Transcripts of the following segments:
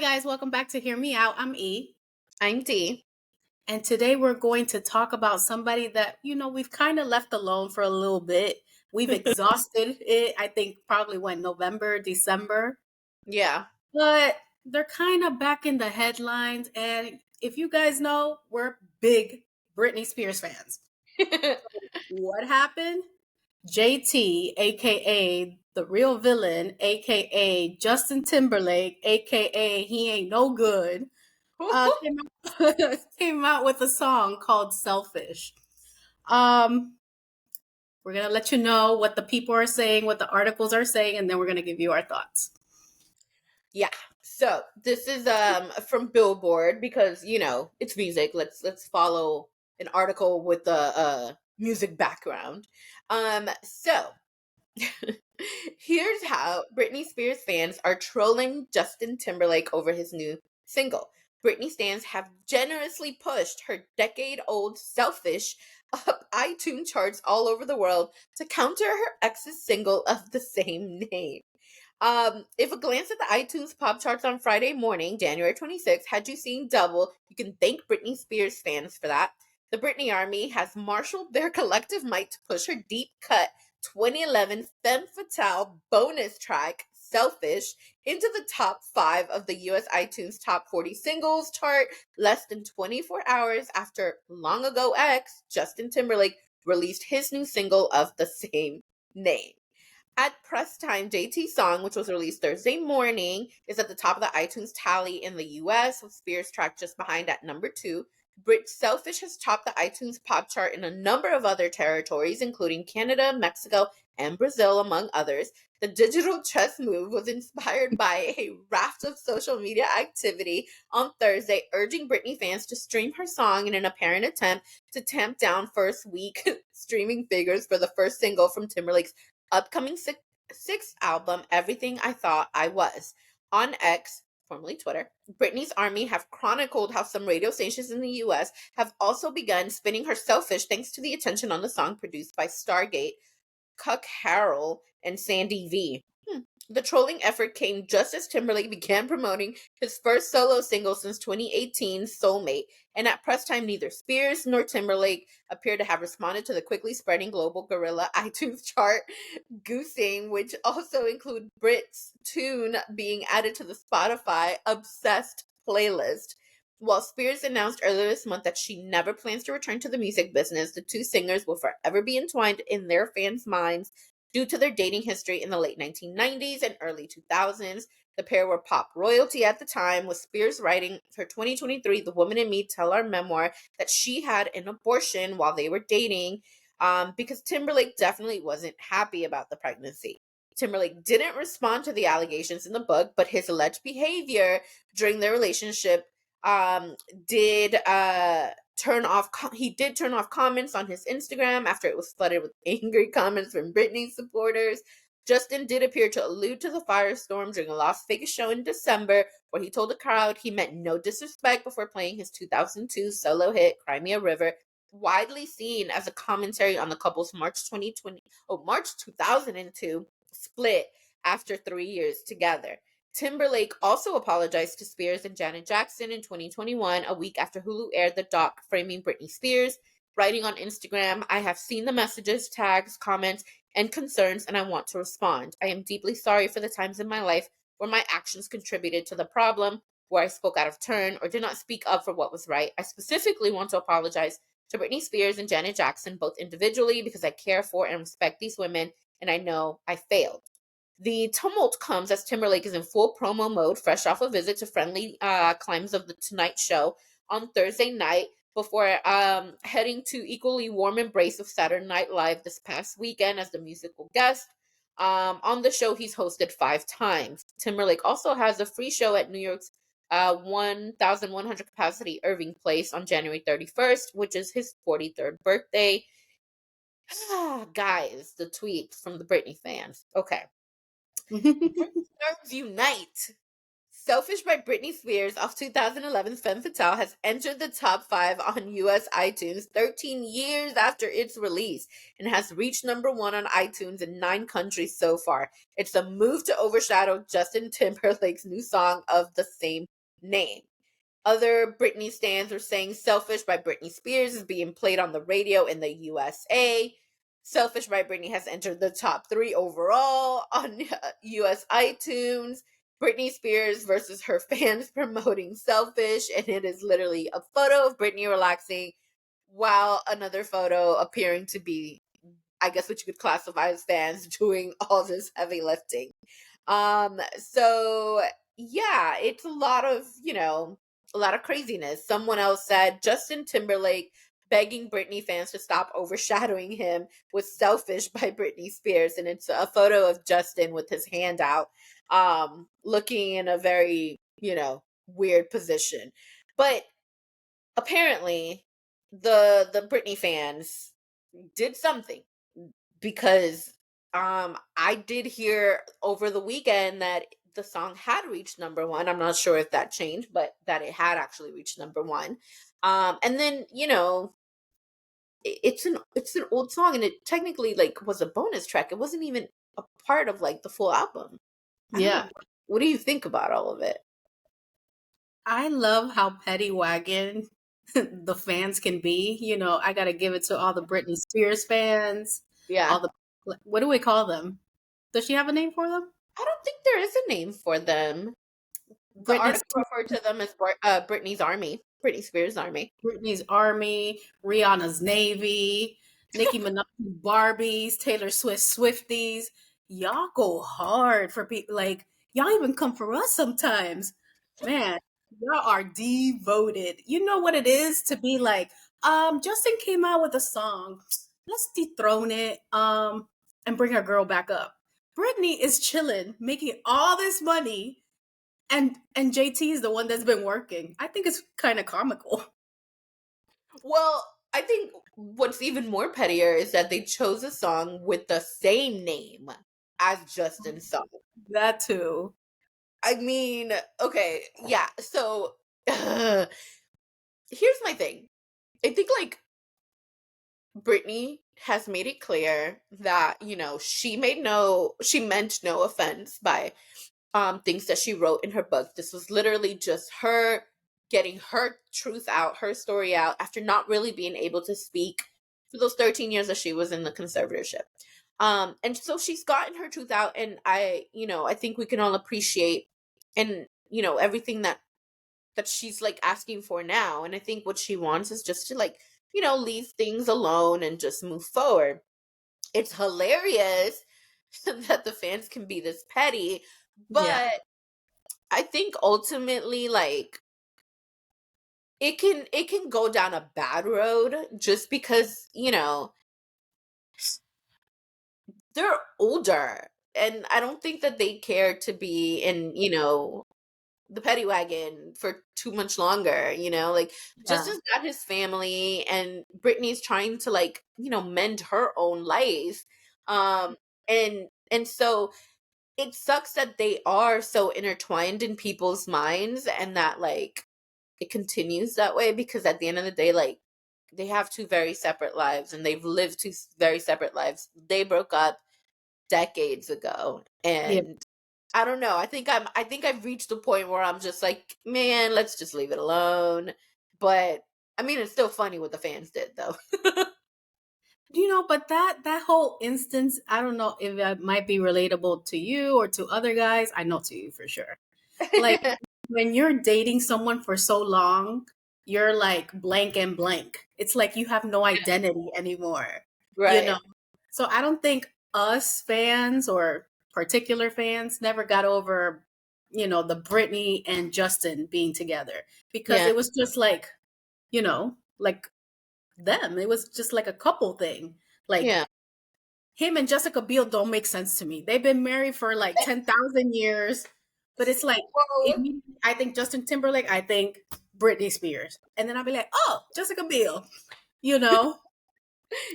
guys, welcome back to Hear Me Out. I'm E. I'm D. And today we're going to talk about somebody that, we've kind of left alone for a little bit. We've exhausted it, I think probably went November, December. Yeah. But they're kind of back in the headlines. And if you guys know, we're big Britney Spears fans. What happened? JT, aka the real villain, aka Justin Timberlake, aka he ain't no good, came came out with a song called Selfish. Um, we're going to let you know what the people are saying, what the articles are saying, and then we're going to give you our thoughts. Yeah. So this is from Billboard because it's music. Let's follow an article with the music background. So here's how Britney Spears fans are trolling Justin Timberlake over his new single. Britney stans have generously pushed her decade-old Selfish up iTunes charts all over the world to counter her ex's single of the same name. If a glance at the iTunes pop charts on Friday morning, January 26th, had you seen double, you can thank Britney Spears fans for that. The Britney Army has marshaled their collective might to push her deep cut 2011 Femme Fatale bonus track, Selfish, into the top 5 of the US iTunes Top 40 Singles chart less than 24 hours after Long Ago ex, Justin Timberlake, released his new single of the same name. At press time, JT's song, which was released Thursday morning, is at the top of the iTunes tally in the US, with Spears' track just behind at number 2. Brit Selfish has topped the iTunes pop chart in a number of other territories, including Canada, Mexico, and Brazil, among others. The digital chess move was inspired by a raft of social media activity on Thursday, urging Britney fans to stream her song in an apparent attempt to tamp down first week streaming figures for the first single from Timberlake's upcoming sixth album, Everything I Thought I Was. On X, formerly Twitter, Britney's Army have chronicled how some radio stations in the US have also begun spinning her Selfish thanks to the attention on the song produced by Stargate, Cuck Harrell, and Sandy V. The trolling effort came just as Timberlake began promoting his first solo single since 2018, Soulmate, and at press time, neither Spears nor Timberlake appear to have responded to the quickly spreading global guerrilla iTunes chart goosing, which also include Brit's tune being added to the Spotify Obsessed playlist. While Spears announced earlier this month that she never plans to return to the music business, the two singers will forever be entwined in their fans' minds due to their dating history in the late 1990s and early 2000s. The pair were pop royalty at the time, with Spears writing her 2023 The Woman in Me Tell Our memoir that she had an abortion while they were dating, because Timberlake definitely wasn't happy about the pregnancy. Timberlake didn't respond to the allegations in the book, but his alleged behavior during their relationship did turn off comments on his Instagram after it was flooded with angry comments from Britney supporters. Justin did appear to allude to the firestorm during a Las Vegas show in December, where he told the crowd he meant no disrespect before playing his 2002 solo hit Crimea River, widely seen as a commentary on the couple's March 2002 split after 3 years together. Timberlake also apologized to Spears and Janet Jackson in 2021, a week after Hulu aired the doc framing Britney Spears, writing on Instagram, "I have seen the messages, tags, comments, and concerns, and I want to respond. I am deeply sorry for the times in my life where my actions contributed to the problem, where I spoke out of turn or did not speak up for what was right. I specifically want to apologize to Britney Spears and Janet Jackson, both individually, because I care for and respect these women, and I know I failed." The tumult comes as Timberlake is in full promo mode, fresh off a visit to friendly climes of The Tonight Show on Thursday night, before heading to equally warm embrace of Saturday Night Live this past weekend as the musical guest. On the show, he's hosted 5 times. Timberlake also has a free show at New York's 1,100 capacity Irving Place on January 31st, which is his 43rd birthday. Guys, the tweet from the Britney fans. Okay. Nerves unite. Selfish by Britney Spears off 2011's Femme Fatale has entered the top 5 on US iTunes 13 years after its release and has reached number 1 on iTunes in 9 countries so far. It's a move to overshadow Justin Timberlake's new song of the same name. Other Britney stans are saying Selfish by Britney Spears is being played on the radio in the USA. Selfish by Britney has entered the top 3 overall on US iTunes. Britney Spears versus her fans promoting Selfish, and it is literally a photo of Britney relaxing while another photo appearing to be, I guess, what you could classify as fans doing all this heavy lifting. So yeah, it's a lot of, a lot of craziness. Someone else said Justin Timberlake begging Britney fans to stop overshadowing him with Selfish by Britney Spears. And it's a photo of Justin with his hand out, looking in a very, weird position. But apparently the Britney fans did something, because I did hear over the weekend that the song had reached number 1. I'm not sure if that changed, but that it had actually reached number 1. And then, it's an old song, and it technically like was a bonus track. It wasn't even a part of like the full album. I don't Yeah. know. What do you think about all of it? I love how petty wagon the fans can be. I got to give it to all the Britney Spears fans, Yeah. all the, what do we call them? Does she have a name for them? I don't think there is a name for them. The Britney's article referred to them as Britney's Army, Britney Spears Army. Britney's Army, Rihanna's Navy, Nicki Minaj Barbies, Taylor Swift Swifties. Y'all go hard for people. Like, y'all even come for us sometimes. Man, y'all are devoted. You know what it is to be like, Justin came out with a song. Let's dethrone it, and bring our girl back up. Britney is chilling, making all this money, and JT is the one that's been working. I think it's kind of comical. Well, I think what's even more pettier is that they chose a song with the same name as Justin's song. That too. I mean, okay, yeah. So here's my thing. I think like Britney has made it clear that, she meant no offense by things that she wrote in her book. This was literally just her getting her truth out, her story out, after not really being able to speak for those 13 years that she was in the conservatorship. And so she's gotten her truth out, and I think we can all appreciate, and everything that she's like asking for now. And I think what she wants is just to like, leave things alone and just move forward. It's hilarious that the fans can be this petty, but Yeah. I think ultimately like it can go down a bad road, just because, they're older, and I don't think that they care to be in, the petty wagon for too much longer, like Yeah. Justin's got his family, and Brittany's trying to like, mend her own life. And so it sucks that they are so intertwined in people's minds, and that like it continues that way, because at the end of the day, like, they have two very separate lives, and they've lived two very separate lives. They broke up decades ago, Yeah. and I don't know. I think I've reached a point where I'm just like, man, let's just leave it alone. But I mean, it's still funny what the fans did, though. But that whole instance, I don't know if it might be relatable to you or to other guys. I know to you for sure. Like, when you're dating someone for so long, you're like blank and blank. It's like you have no identity anymore. You know. Right. So I don't think us fans or particular fans never got over, the Britney and Justin being together, because Yeah. it was just like, like them. It was just like a couple thing. Like, Yeah. him and Jessica Biel don't make sense to me. They've been married for like 10,000 years, but it's like, Well, I think Justin Timberlake, I think Britney Spears. And then I'll be like, oh, Jessica Biel, you know?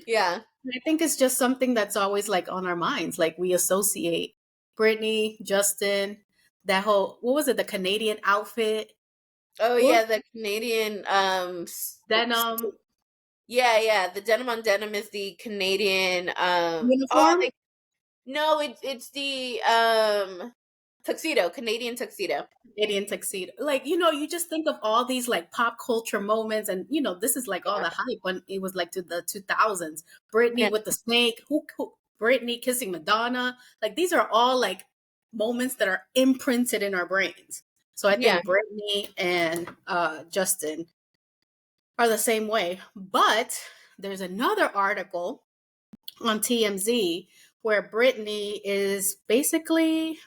yeah. I think it's just something that's always like on our minds. Like, we associate Britney, Justin, that whole, what was it, the Canadian outfit? Oh What? yeah, the Canadian Denim yeah, the denim on denim is the Canadian oh uniform? they no, it's the tuxedo, Canadian tuxedo. Canadian tuxedo. Like, you just think of all these like pop culture moments, and this is like all Yeah. the hype when it was like to the 2000s. Britney Yeah. with the snake, who Britney kissing Madonna. Like, these are all like moments that are imprinted in our brains. So I Yeah. think Britney and Justin are the same way. But there's another article on TMZ where Britney is basically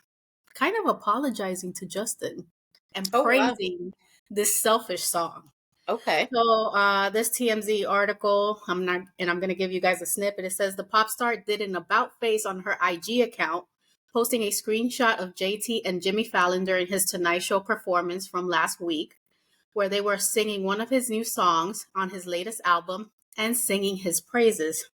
kind of apologizing to Justin and Oh wow. praising this Selfish song. Okay. So this TMZ article, I'm going to give you guys a snippet. It says the pop star did an about face on her IG account, posting a screenshot of JT and Jimmy Fallon during his Tonight Show performance from last week, where they were singing one of his new songs on his latest album and singing his praises.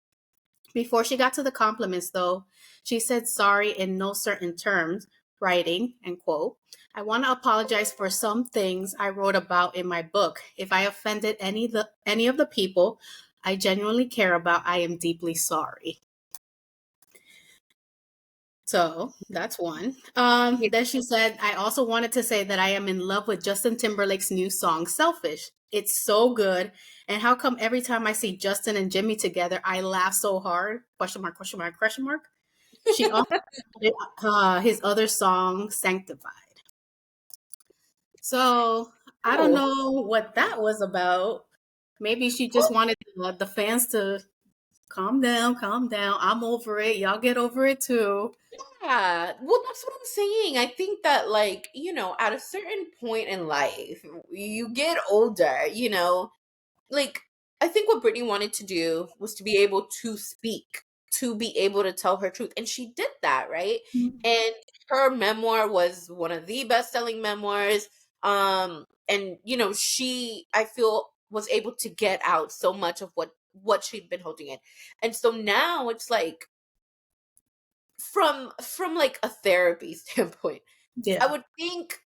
Before she got to the compliments, though, she said sorry in no certain terms, writing, and quote, I want to apologize for some things I wrote about in my book. If I offended any of the people I genuinely care about, I am deeply sorry. So that's one. Yeah. Then she said, I also wanted to say that I am in love with Justin Timberlake's new song, Selfish. It's so good. And how come every time I see Justin and Jimmy together, I laugh so hard? Question mark, question mark, question mark. She also did his other song, Sanctified. So I don't Cool. know what that was about. Maybe she just wanted the fans to calm down, calm down. I'm over it. Y'all get over it too. Yeah, well, that's what I'm saying. I think that, like, at a certain point in life, you get older, like, I think what Britney wanted to do was to be able to speak, to be able to tell her truth. And she did that, right? And her memoir was one of the best-selling memoirs. And she, I feel, was able to get out so much of what she'd been holding in. And so now it's like, from like a therapy standpoint, I Yeah. would think,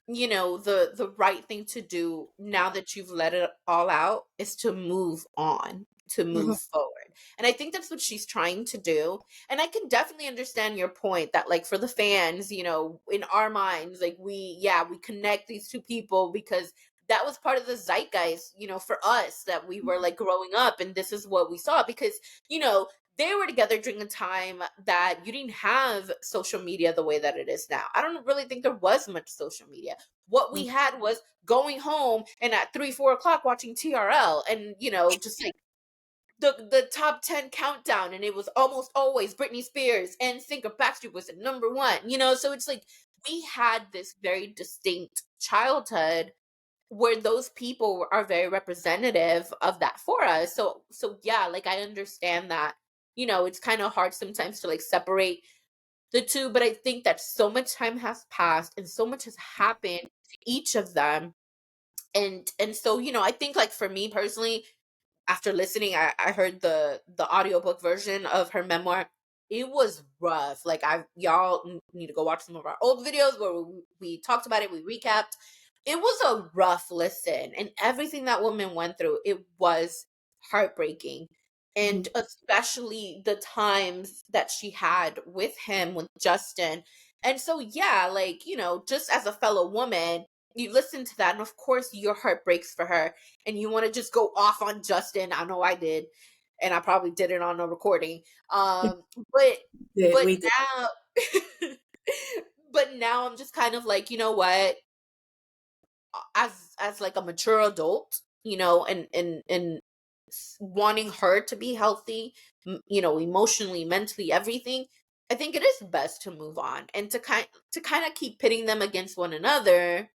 the right thing to do now that you've let it all out is to move on, to Mhm. move forward. And I think that's what she's trying to do. And I can definitely understand your point that, like, for the fans, in our minds, like, we connect these two people because that was part of the zeitgeist, for us, that we were like growing up and this is what we saw because, you know, they were together during a time that you didn't have social media the way that it is now. I don't really think there was much social media. What we had was going home and at 3, 4 o'clock watching TRL and, just like the top 10 countdown. And it was almost always Britney Spears and Singer Backstreet was at number one, so it's like we had this very distinct childhood where those people are very representative of that for us. So yeah, like I understand that, it's kind of hard sometimes to like separate the two, but I think that so much time has passed and so much has happened to each of them. And so, I think like for me personally, after listening, I heard the audiobook version of her memoir. It was rough. Like y'all need to go watch some of our old videos where we talked about it, we recapped. It was a rough listen, and everything that woman went through, it was heartbreaking. Mhm. And especially the times that she had with him, with Justin. And so yeah, like, just as a fellow woman, you listen to that and of course your heart breaks for her and you want to just go off on Justin. I know I did, and I probably did it on a recording. But Did but we did. now, but now I'm just kind of like, you know what? As like a mature adult, and wanting her to be healthy, emotionally, mentally, everything. I think it is best to move on and to kind of keep pitting them against one another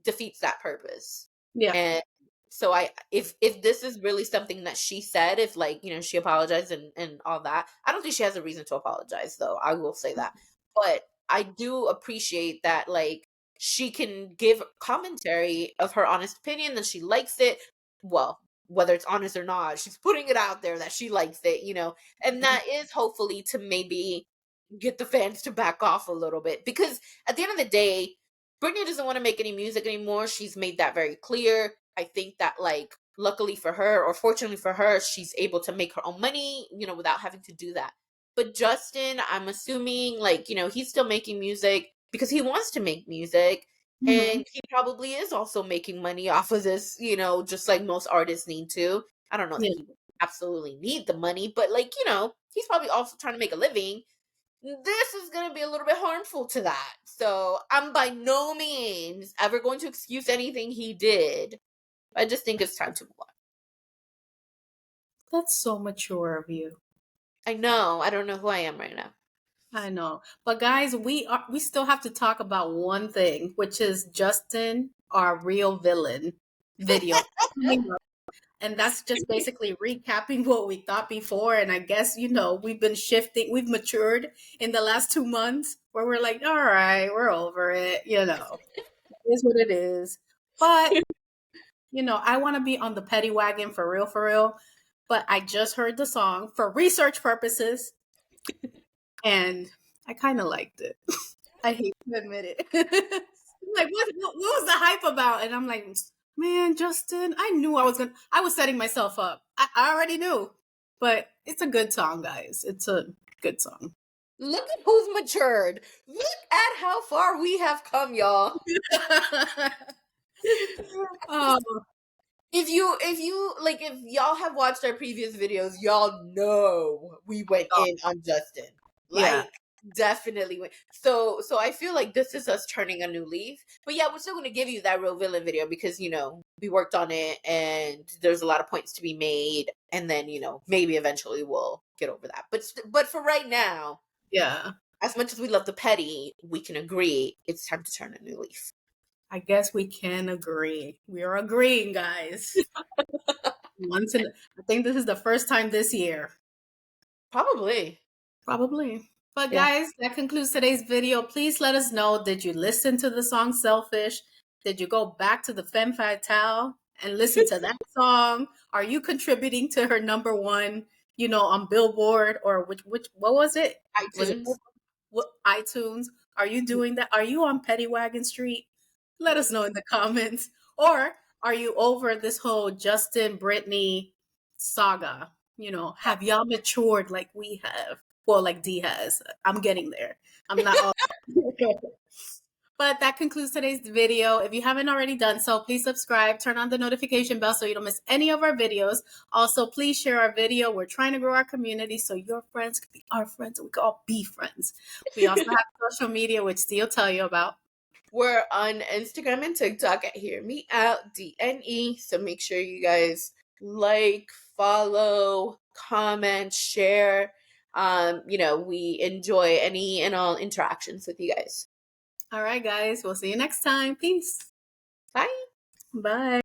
defeats that purpose. Yeah. And so if this is really something that she said, if like, she apologized and all that, I don't think she has a reason to apologize though. I will say that. But I do appreciate that like she can give commentary of her honest opinion that she likes it. Well, whether it's honest or not, she's putting it out there that she likes it, and that is hopefully to maybe get the fans to back off a little bit, because at the end of the day, Britney doesn't want to make any music anymore. She's made that very clear. I think that, like, luckily for her, or fortunately for her, she's able to make her own money, without having to do that. But Justin, I'm assuming, like, he's still making music because he wants to make music. Mm-hmm. And he probably is also making money off of this, just like most artists need to. I don't know that Yeah, he absolutely need the money, but, like, he's probably also trying to make a living. This is going to be a little bit harmful to that. So I'm by no means ever going to excuse anything he did. I just think it's time to move on. that's so mature of you. I know. I don't know who I am right now. I know. But guys, we still have to talk about one thing, which is Justin, our real villain video coming up. And that's just basically recapping what we thought before. And I guess, we've been shifting, we've matured in the last 2 months where we're like, all right, we're over it, it is what it is. But, I want to be on the petty wagon for real, for real. But I just heard the song for research purposes and I kind of liked it. I hate to admit it. Like, what was the hype about? And I'm like, man, Justin, I was setting myself up. I already knew. But it's a good song, guys. It's a good song. Look at who's matured. Look at how far we have come, y'all. Oh, If y'all have watched our previous videos, y'all know we went in on Justin. yeah. Like, definitely went. So I feel like this is us turning a new leaf. But yeah, we're still gonna give you that real villain video because we worked on it and there's a lot of points to be made, and then maybe eventually we'll get over that. But for right now, Yeah. as much as we love the petty, we can agree it's time to turn a new leaf. I guess we can agree. We are agreeing, guys. I think this is the first time this year. Probably. Probably. But Yeah. guys, that concludes today's video. Please let us know, did you listen to the song Selfish? Did you go back to the Femme Fatale and listen to that song? Are you contributing to her number one, on Billboard, or what was it? Was it iTunes. iTunes? Are you doing that? Are you on Petty Wagon Street? Let us know in the comments. Or are you over this whole Justin Britney saga? Have y'all matured like we have? Well, like D has. I'm getting there. I'm not all. But that concludes today's video. If you haven't already done so, please subscribe, turn on the notification bell so you don't miss any of our videos. Also, please share our video. We're trying to grow our community so your friends can be our friends and we can all be friends. We also have social media, which Steve will tell you about. We're on Instagram and TikTok at Hear Me Out DNE. So make sure you guys like, follow, comment, share. We enjoy any and all interactions with you guys. All right, guys. We'll see you next time. Peace. Bye. Bye.